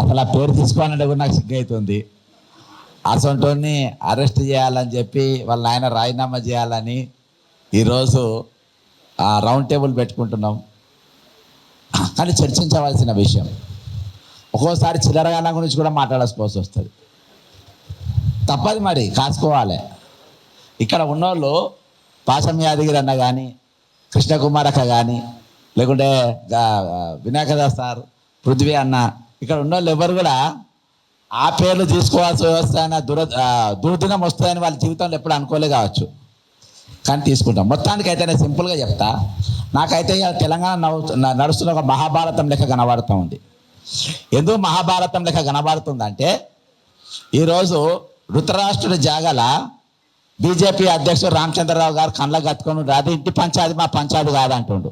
అసలు ఆ పేరు తీసుకోవాలంటే కూడా నాకు సిగ్గు అవుతుంది. అసొంటోని అరెస్ట్ చేయాలని చెప్పి వాళ్ళ నాయన రాజీనామా చేయాలని ఈరోజు రౌండ్ టేబుల్ పెట్టుకుంటున్నాం. కానీ చర్చించవలసిన విషయం. ఒక్కోసారి చిల్లరగాళ్ళ గురించి కూడా మాట్లాడాల్సి వస్తుంది. తప్పదు, మరి కాసుకోవాలి. ఇక్కడ ఉన్నోళ్ళు పాశం యాదగిరి అన్న కానీ, కృష్ణకుమార్ అక్క కానీ, లేకుంటే వినాయకదాస్ సార్, పృథ్వీ అన్న, ఇక్కడ ఉన్నోళ్ళు ఎవరు కూడా ఆ పేర్లు తీసుకోవాల్సి వస్తాయని దుర్దినం వస్తాయని వాళ్ళ జీవితంలో ఎప్పుడు అనుకోలే కావచ్చు. కానీ తీసుకుంటాం. మొత్తానికి అయితే నేను సింపుల్గా చెప్తా. నాకైతే తెలంగాణ నడుస్తున్న ఒక మహాభారతం లెక్క కనబడుతూ ఉంది. ఎందుకు మహాభారతం లెక్క కనబడుతుందంటే, ఈరోజు ధృతరాష్ట్రుడి జాగల బీజేపీ అధ్యక్షుడు రామచంద్రరావు గారు కళ్ళ కట్టుకొని అది ఇంటి పంచాది మా పంచాది కాదంటుండు.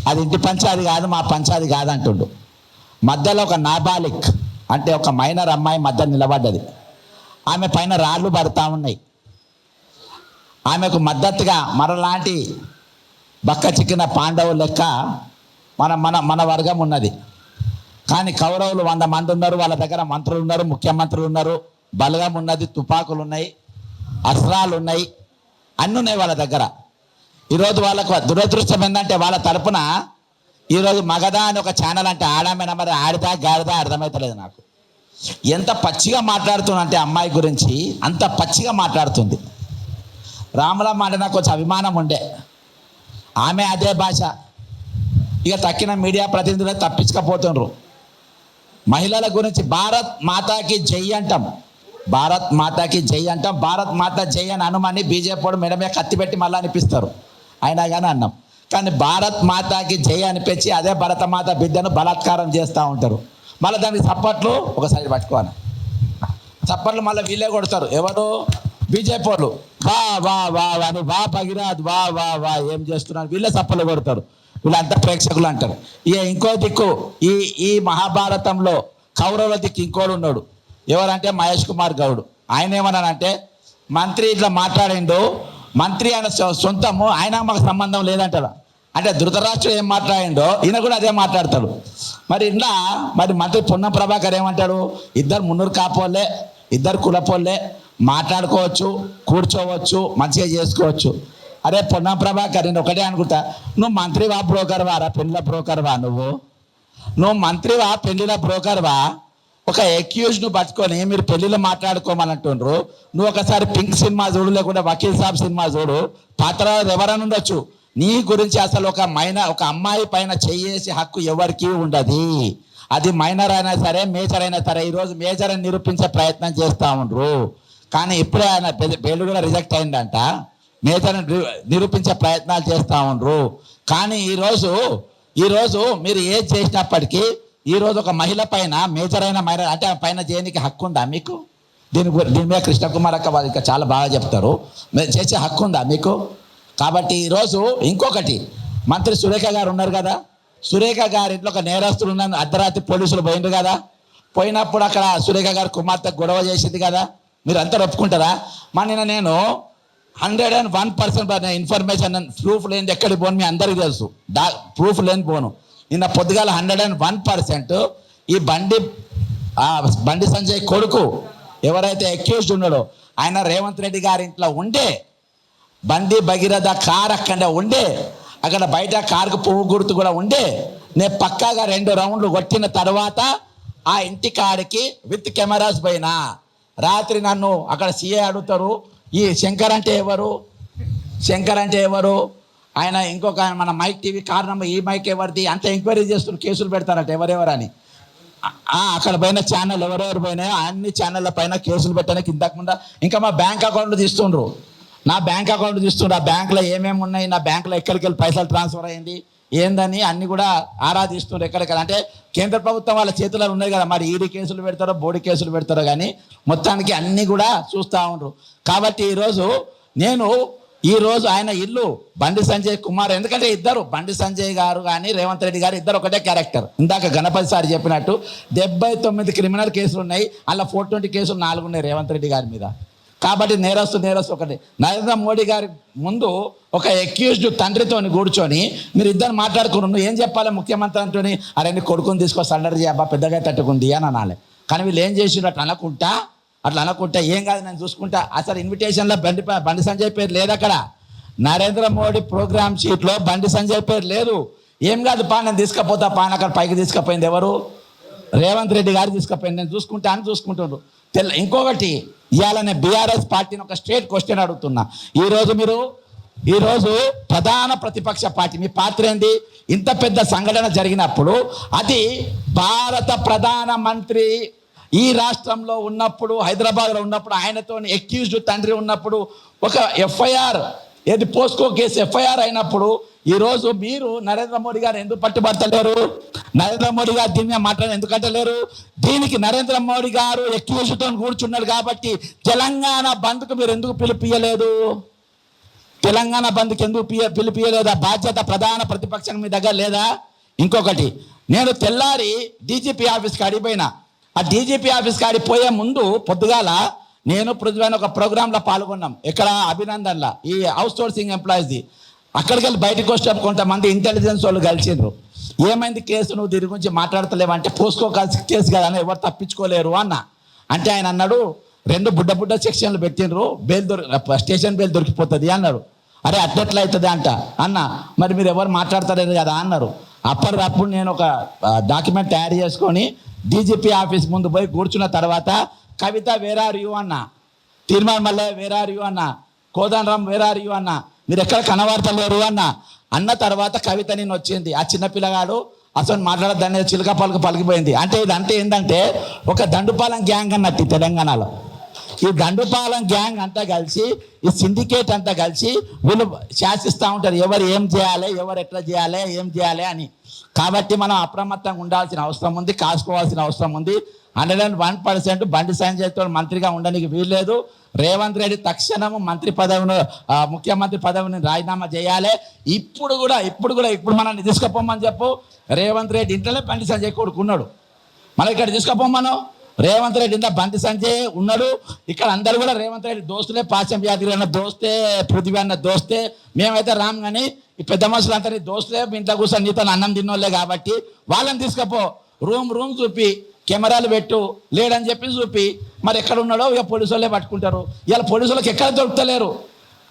అది ఇంటి పంచాది కాదు, మా పంచాది కాదంటుండు. మధ్యలో ఒక నాబాలిక్ అంటే ఒక మైనర్ అమ్మాయి మధ్య నిలబడ్డది. ఆమె పైన రాళ్ళు పడతా ఉన్నాయి. ఆమెకు మద్దతుగా మరలాంటి బక్క చిక్కిన పాండవులు లెక్క మన మన మన వర్గం ఉన్నది. కానీ కౌరవులు 100 మంది ఉన్నారు. వాళ్ళ దగ్గర మంత్రులు ఉన్నారు, ముఖ్యమంత్రులు ఉన్నారు, బలగం ఉన్నది, తుపాకులు ఉన్నాయి, అస్త్రాలు ఉన్నాయి, అన్నీ ఉన్నాయి వాళ్ళ దగ్గర. ఈరోజు వాళ్ళకు దురదృష్టం ఏంటంటే వాళ్ళ తరపున ఈరోజు మగధ అని ఒక ఛానల్ అంటే ఆడామైనా మరి ఆడిదా గాడిదా అర్థమవుతలేదు నాకు. ఎంత పచ్చిగా మాట్లాడుతుందంటే అమ్మాయి గురించి అంత పచ్చిగా మాట్లాడుతుంది. రాములమ్మ అంటే నాకు కొంచెం అభిమానం ఉండే. ఆమె అదే భాష. ఇక తక్కిన మీడియా ప్రతినిధులు తప్పించకపోతుండ్రు. మహిళల గురించి భారత్ మాతాకి జై అంటాం, భారత్ మాతాకి జై అంటాం. భారత్ మాతా జై అని అనుమని బీజేపీ వాడు మేడమే కత్తి పెట్టి మళ్ళీ అనిపిస్తారు. అయినా కానీ అన్నాం. కానీ భారత్ మాతాకి జై అనిపించి అదే భరతమాత బిడ్డను బలాత్కారం చేస్తూ ఉంటారు. మళ్ళీ దానికి చప్పట్లు ఒక సైడ్ పట్టుకోవాలి. చప్పట్లు మళ్ళీ వీళ్ళే కొడతారు. ఎవరు? బీజేపీ వాళ్ళు. వా వా వా అని, వా భగీరథ్, వా వా వా ఏం చేస్తున్నారు, వీళ్ళే చప్పట్లు కొడతారు. వీళ్ళంతా ప్రేక్షకులు అంటారు. ఇక ఇంకో దిక్కు ఈ మహాభారతంలో కౌరవుల దిక్కు ఇంకోడు ఉన్నాడు. ఎవరంటే మహేష్ కుమార్ గౌడ్. ఆయన ఏమన్నానంటే, మంత్రి ఇట్లా మాట్లాడిండు, మంత్రి ఆయన సొంతము, ఆయన మాకు సంబంధం లేదంటాడు. అంటే ధృతరాష్ట్రుడు ఏం మాట్లాడిండో ఈయన కూడా అదే మాట్లాడతాడు. మరి ఇలా మరి మంత్రి పొన్నం ప్రభాకర్ ఏమంటాడు, ఇద్దరు మున్నూరు కాపోలే, ఇద్దరు కులపోలే, మాట్లాడుకోవచ్చు, కూర్చోవచ్చు, మంచిగా చేసుకోవచ్చు. అరే పొన్నం ప్రభాకర్, నేను ఒకటే అనుకుంటా, నువ్వు మంత్రివా బ్రోకర్వా రా, పెళ్ళిళ్ళ బ్రోకర్వా నువ్వు మంత్రివా పెళ్ళిళ్ళ బ్రోకర్వా? ఒక అక్యూజ్ను పట్టుకొని మీరు పెళ్ళిళ్ళు మాట్లాడుకోమనంటుండ్రు. నువ్వు ఒకసారి పింక్ సినిమా చూడు, లేకుంటే వకీల్ సాబ్ సినిమా చూడు, పాత్రలు ఎవరైనా ఉండొచ్చు. నీ గురించి అసలు ఒక అమ్మాయి పైన చేయేసి హక్కు ఎవరికీ ఉండదు. అది మైనర్ అయినా సరే, మేజర్ అయినా సరే. ఈరోజు మేజర్ అని నిరూపించే ప్రయత్నం చేస్తూ ఉండ్రు. కానీ ఇప్పుడే ఆయన బెయిల్ కూడా రిజెక్ట్ అయిందంట. మేజర్ నిరూపించే ప్రయత్నాలు చేస్తూ ఉండ్రు. కానీ ఈరోజు మీరు ఏది చేసినప్పటికీ ఈరోజు ఒక మహిళ పైన మేజర్ అయిన మైనర్ అంటే పైన చేయడానికి హక్కు ఉందా మీకు? దీని మీద కృష్ణకుమార్ అక్క వాళ్ళు ఇంకా చాలా బాగా చెప్తారు. చేసే హక్కు ఉందా మీకు? కాబట్టి ఈరోజు ఇంకొకటి, మంత్రి సురేఖ గారు ఉన్నారు కదా, సురేఖ గారి ఇంట్లో ఒక నేరస్తులు ఉన్న అర్ధరాత్రి పోలీసులు పోయిండ్రు కదా. పోయినప్పుడు అక్కడ సురేఖ గారు కుమార్తె గొడవ చేసింది కదా. మీరు అంతా ఒప్పుకుంటారా? నిన్న నేను 101% ఇన్ఫర్మేషన్ ప్రూఫ్ లేని ఎక్కడికి పోను, మీ అందరికీ తెలుసు. ప్రూఫ్ లేని పోను. నిన్న పొద్దుగాల 101% ఈ బండి సంజయ్ కొడుకు ఎవరైతే అక్యూజ్డ్ ఉన్నాడో ఆయన రేవంత్ రెడ్డి గారి ఇంట్లో ఉండే, బండి భగీరథ కార్ అక్కడ ఉండే, అక్కడ బయట కారుకు పువ్వు గుర్తు కూడా ఉండే, నేను పక్కాగా 2 రౌండ్లు కొట్టిన తర్వాత ఆ ఇంటి కాడికి విత్ కెమెరాస్ పోయినా. రాత్రి నన్ను అక్కడ సీఏ అడుగుతారు, ఈ శంకర్ అంటే ఎవరు, ఆయన ఇంకొక మన మైక్ టీవీ కారణం, ఈ మైక్ ఎవరిది అంత ఎంక్వైరీ చేస్తున్నారు, కేసులు పెడతారట ఎవరెవరని. అక్కడ పైన ఛానల్ ఎవరెవరు పోయినాయో అన్ని ఛానళ్ళ పైన కేసులు పెట్టడానికి ఇంతకుముందు ఇంకా మా బ్యాంక్ అకౌంట్లు తీస్తుండ్రు. నా బ్యాంక్ అకౌంట్ తీస్తుండ్రు. ఆ బ్యాంకులో ఏమేమి ఉన్నాయి, నా బ్యాంకులో ఎక్కడికి వెళ్ళి పైసలు ట్రాన్స్ఫర్ అయ్యింది ఏందని అన్ని కూడా ఆరాధిస్తున్నారు. ఎక్కడెక్కడ అంటే కేంద్ర ప్రభుత్వం వాళ్ళ చేతుల్లో ఉన్నాయి కదా, మరి ఈడీ కేసులు పెడతారో బోడీ కేసులు పెడతారో కానీ మొత్తానికి అన్నీ కూడా చూస్తూ ఉండరు. కాబట్టి ఈరోజు ఆయన ఇల్లు బండి సంజయ్ కుమార్, ఎందుకంటే ఇద్దరు బండి సంజయ్ గారు కానీ రేవంత్ రెడ్డి గారు ఇద్దరు ఒకటే క్యారెక్టర్. ఇందాక గణపతి సార్ చెప్పినట్టు 79 క్రిమినల్ కేసులు ఉన్నాయి, అలా 420 కేసులు 4 ఉన్నాయి రేవంత్ రెడ్డి గారి మీద. కాబట్టి నేరస్తు ఒకటి. నరేంద్ర మోడీ గారి ముందు ఒక అక్యూజ్డ్ తండ్రితోని కూర్చొని మీరు ఇద్దరు మాట్లాడుకున్నారు, నువ్వు ఏం చెప్పాలి ముఖ్యమంత్రి అంటూని, అరే నీ కొడుకుని తీసుకో సరెండర్ చేయబ్బా పెద్దగా తట్టుకుంది అని అనాలి. కానీ వీళ్ళు ఏం చేసిండ్రు, అట్లా అనుకుంటా ఏం కాదు నేను చూసుకుంటా. అసలు ఇన్విటేషన్లో బండి సంజయ్ పేరు లేదు, అక్కడ నరేంద్ర మోడీ ప్రోగ్రామ్ షీట్లో బండి సంజయ్ పేరు లేదు. ఏం కాదు పా నేను తీసుకుపోతా పా అని అక్కడ పైకి తీసుకుపోయింది ఎవరు, రేవంత్ రెడ్డి గారు తీసుకుపోయింది. నేను చూసుకుంటా అని చూసుకుంటున్నారు. ఇంకొకటి ఇవాళ నేను బీఆర్ఎస్ పార్టీని ఒక స్ట్రేట్ క్వశ్చన్ అడుగుతున్నా. ఈరోజు ప్రధాన ప్రతిపక్ష పార్టీ మీ పాత్ర ఏంది? ఇంత పెద్ద సంఘటన జరిగినప్పుడు అది భారత ప్రధానమంత్రి ఈ రాష్ట్రంలో ఉన్నప్పుడు, హైదరాబాద్లో ఉన్నప్పుడు, ఆయనతో అక్యూజ్డ్ తండ్రి ఉన్నప్పుడు ఒక ఎఫ్ఐఆర్ ఏది పోస్కో కేసు ఎఫ్ఐఆర్ అయినప్పుడు ఈరోజు మీరు నరేంద్ర మోడీ గారు ఎందుకు పట్టుబడతలేరు? నరేంద్ర మోడీ గారు దీని మీద మాట్లాడి ఎందుకంటలేరు? దీనికి నరేంద్ర మోడీ గారు అక్యూజ్డ్తో కూర్చున్నాడు కాబట్టి తెలంగాణ బంద్కు మీరు ఎందుకు పిలిపియలేదు? తెలంగాణ బంద్కి ఎందుకు పిలిపియలేదు? ఆ బాధ్యత ప్రధాన ప్రతిపక్షం మీ దగ్గర లేదా? ఇంకొకటి, నేను తెల్లారి డీజీపీ ఆఫీస్కి అడిగిపోయినా. ఆ డీజీపీ ఆఫీస్కి ఆడిపోయే ముందు పొద్దుగాల నేను పృథ్వీ ఒక ప్రోగ్రాంలో పాల్గొన్నాం. ఇక్కడ అభినందన్లా ఈ అవుట్ సోర్సింగ్ ఎంప్లాయీస్ది. అక్కడికి వెళ్ళి బయటకు వచ్చే కొంతమంది ఇంటెలిజెన్స్ వాళ్ళు కలిసిండ్రు. ఏమైంది కేసు, నువ్వు దీని గురించి మాట్లాడతలేవంటే పోస్కో కేసు కదా ఎవరు తప్పించుకోలేరు అన్న. అంటే ఆయన అన్నాడు 2 బుడ్డ సెక్షన్లు పెట్టిండ్రు, స్టేషన్ బెయిల్ దొరికిపోతుంది అన్నారు. అరే అట్లెట్లా అవుతుంది అన్న మరి మీరు ఎవరు మాట్లాడతలేరు కదా అన్నారు. అప్పటికప్పుడు నేను ఒక డాక్యుమెంట్ తయారు చేసుకొని డీజీపీ ఆఫీస్ ముందు పోయి కూర్చున్న తర్వాత కవిత వేర్ ఆర్ యూ అన్న, తీర్మాన్ మల్లె వేర్ ఆర్ యూ అన్న, కోదండరామ్ వేర్ ఆర్ యూ అన్న, మీరు ఎక్కడ కనబడతలేరు అన్న తర్వాత కవిత నేను వచ్చింది. ఆ చిన్నపిల్లగాడు అసలు మాట్లాడదాన్ని చిలుక పలికిపోయింది. అంటే ఇదంటే ఏంటంటే ఒక దండుపాలెం గ్యాంగ్ అన్నట్టు తెలంగాణలో. ఈ దండుపాలెం గ్యాంగ్ అంతా కలిసి, ఈ సిండికేట్ అంతా కలిసి వీళ్ళు శాసిస్తూ ఉంటారు ఎవరు ఏం చేయాలి, ఎవరు ఎట్లా చేయాలి, ఏం చేయాలి అని. కాబట్టి మనం అప్రమత్తంగా ఉండాల్సిన అవసరం ఉంది, కాసుకోవాల్సిన అవసరం ఉంది. 101% బండి సంజయ్తో మంత్రిగా ఉండడానికి వీల్లేదు. రేవంత్ రెడ్డి తక్షణము ముఖ్యమంత్రి పదవిని రాజీనామా చేయాలి. ఇప్పుడు మనల్ని తీసుకుపోమని చెప్పు. రేవంత్ రెడ్డి ఇంట్లోనే బండి సంజయ్ కొడుకున్నాడు, మనం ఇక్కడ తీసుకుపోమను. రేవంత్ రెడ్డి ఇంట్లో బండి సంజయ్ ఉన్నాడు. ఇక్కడ అందరూ కూడా రేవంత్ రెడ్డి దోస్తులే, పాచం యాదగిరి అన్న దోస్తే, పృథ్వీ అన్న దోస్తే. మేమైతే రామ్ కానీ ఈ పెద్ద మనుషులు అంతా దోస్తులే, ఇంట్లో కూర్చొని నీతో అన్నం తిన్నోళ్ళే కాబట్టి వాళ్ళని తీసుకుపో. రూమ్ చూపి కెమెరాలు పెట్టు, లేడని చెప్పి చూపి మరి ఎక్కడ ఉన్నాడో ఇక పోలీసు వాళ్ళే పట్టుకుంటారు. ఇలా పోలీసు వాళ్ళకి ఎక్కడ దొరుకుతలేరు.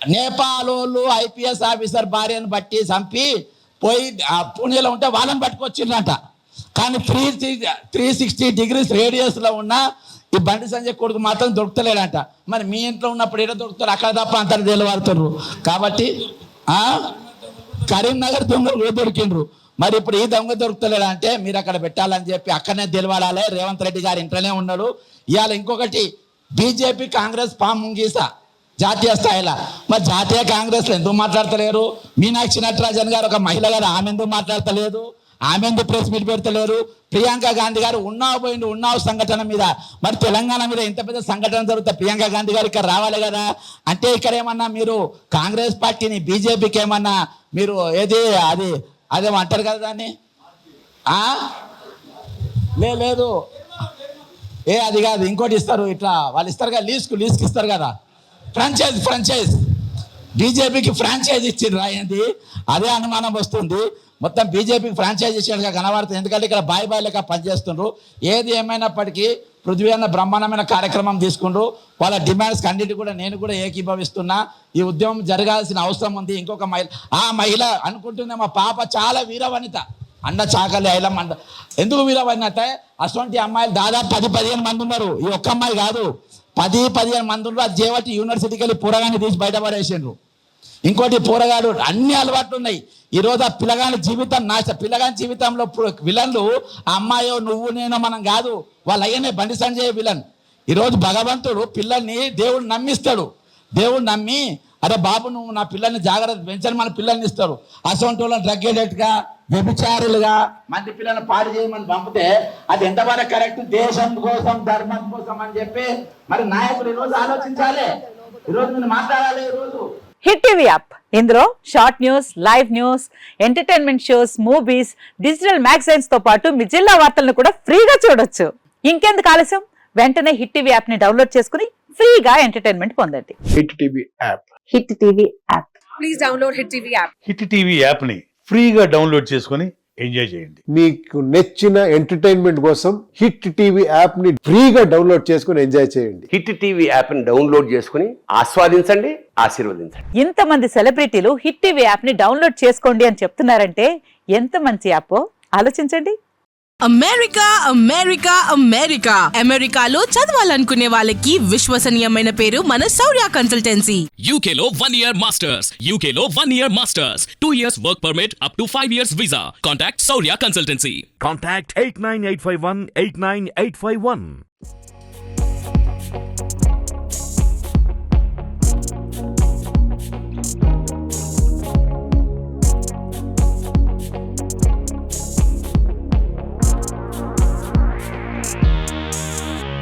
నేపాల్ వాళ్ళు ఐపీఎస్ ఆఫీసర్ భార్యను బట్టి చంపి పోయి పూణేలో ఉంటే వాళ్ళని పట్టుకొచ్చిందంట. కానీ 360 degrees రేడియస్లో ఉన్న ఈ బండి సంజయ్ కొడుకు మాత్రం దొరుకుతలేడంట. మరి మీ ఇంట్లో ఉన్నప్పుడు ఏదో దొరుకుతారు, అక్కడ తప్ప అంతా తెలియవారుతారు. కాబట్టి కరీంనగర్ దొంగలు దొరికిండ్రు. మరి ఇప్పుడు ఈ దొంగ దొరుకుతలేడు అంటే మీరు అక్కడ పెట్టాలని చెప్పి అక్కడనే తెలియాలి. రేవంత్ రెడ్డి గారు ఇంట్లోనే ఉన్నాడు. ఇవాళ ఇంకొకటి, బీజేపీ కాంగ్రెస్ పాముంగీసా జాతీయ స్థాయిలో. మరి జాతీయ కాంగ్రెస్లో ఎందుకు మాట్లాడతలేరు? మీనాక్షి నటరాజన్ గారు ఒక మహిళ గారు, ఆమె ఎందుకు మాట్లాడతలేదు? ఆమె ఎందుకు ప్రెస్ మీట్ పెడతలేరు? ప్రియాంక గాంధీ గారు ఉన్నావు సంఘటన మీద, మరి తెలంగాణ మీద ఇంత పెద్ద సంఘటన జరుగుతా ప్రియాంక గాంధీ గారు ఇక్కడ రావాలి కదా. అంటే ఇక్కడ ఏమన్నా మీరు కాంగ్రెస్ పార్టీని బీజేపీకి ఏమన్నా మీరు అదేమో అంటారు కదా దాన్ని, లేదు అది కాదు, ఇంకోటి ఇస్తారు, ఇట్లా వాళ్ళు ఇస్తారు కదా, లీజ్కి ఇస్తారు కదా, ఫ్రాంచైజ్ బీజేపీకి ఫ్రాంచైజ్ ఇచ్చిండ్రు రాయింది. అదే అనుమానం వస్తుంది. మొత్తం బీజేపీకి ఫ్రాంచైజ్ ఇచ్చినట్టుగా కనబడుతుంది. ఎందుకంటే ఇక్కడ బాయ్ లెక్క పనిచేస్తుండ్రు. ఏది ఏమైనప్పటికీ పృథ్వీ అన్న బ్రహ్మాండమైన కార్యక్రమం తీసుకుండ్రు. వాళ్ళ డిమాండ్స్కి అన్నిటి కూడా నేను కూడా ఏకీభవిస్తున్నా. ఈ ఉద్యమం జరగాల్సిన అవసరం ఉంది. ఇంకొక మహిళ అనుకుంటుంది మా పాప చాలా వీరవనిత, అండ చాకలి ఐలం అండ. ఎందుకు వీరవనిత? అటువంటి అమ్మాయిలు దాదాపు 10-15 మంది ఉన్నారు. ఈ ఒక్క అమ్మాయి కాదు, 10-15 మంది ఉన్నారు. అది చేపట్టి యూనివర్సిటీకి వెళ్ళి పూరగాన్ని తీసి బయటపడేసిండ్రు. ఇంకోటి పోరగాడు అన్ని అలవాట్లు ఉన్నాయి. ఈరోజు ఆ పిల్లగాని జీవితంలో విలన్లు ఆ అమ్మాయో నువ్వు నేను మనం కాదు, వాళ్ళు అయ్యనే బండి సంజయ్ విలన్. ఈరోజు భగవంతుడు పిల్లల్ని దేవుడు నమ్మిస్తాడు. దేవుడు నమ్మి అరే బాబు నువ్వు నా పిల్లల్ని జాగ్రత్త పెంచని మన పిల్లల్ని ఇస్తాడు. అసొంటి వాళ్ళని డ్రగ్ ఎడిక్ట్గా, వ్యభిచారులుగా మంది పిల్లల్ని పాడు చేయమని పంపితే అది ఎంతవరకు కరెక్ట్? దేశం కోసం, ధర్మం కోసం అని చెప్పి మరి నాయకులు ఈరోజు ఆలోచించాలి. ఈరోజు నేను మాట్లాడాలి. ఈరోజు హిట్ టీవీ యాప్, ఇందులో short news, live news, entertainment shows, movies, digital magazines తో పాటు మీ జిల్లా వార్తలను కూడా ఫ్రీగా చూడొచ్చు. ఇంకెందుకు ఆలస్యం? వెంటనే హిట్ టీవీ యాప్ ని డౌన్లోడ్ చేసుకుని ఫ్రీగా ఎంటర్టైన్మెంట్ పొందండి. Hit TV app. Hit TV app. Please download Hit TV app. Hit TV యాప్ని ఫ్రీగా డౌన్లోడ్ చేసుకొని ఎంజాయ్ చేయండి. మీకు నచ్చిన ఎంటర్టైన్మెంట్ కోసం హిట్ టీవీ యాప్ ని ఫ్రీగా డౌన్లోడ్ చేసుకుని ఎంజాయ్ చేయండి. హిట్ టీవీ యాప్ని డౌన్లోడ్ చేసుకుని ఆస్వాదించండి, ఆశీర్వదించండి. ఇంతమంది సెలబ్రిటీలు హిట్ టీవీ యాప్ ని డౌన్లోడ్ చేసుకోండి అని చెప్తున్నారంటే ఎంత మంచి యాప్ ఆలోచించండి. అమెరికా అమెరికా అమెరికా అమెరికాలో చదవాలనుకునే వాళ్ళకి విశ్వసనీయమైన పేరు మన శౌర్య consultancy. UK Law 1 Year Masters. UK Law 1 Year Masters. 2 years work permit up to 5 years visa. Contact Saurya Consultancy. Contact 89851 89851.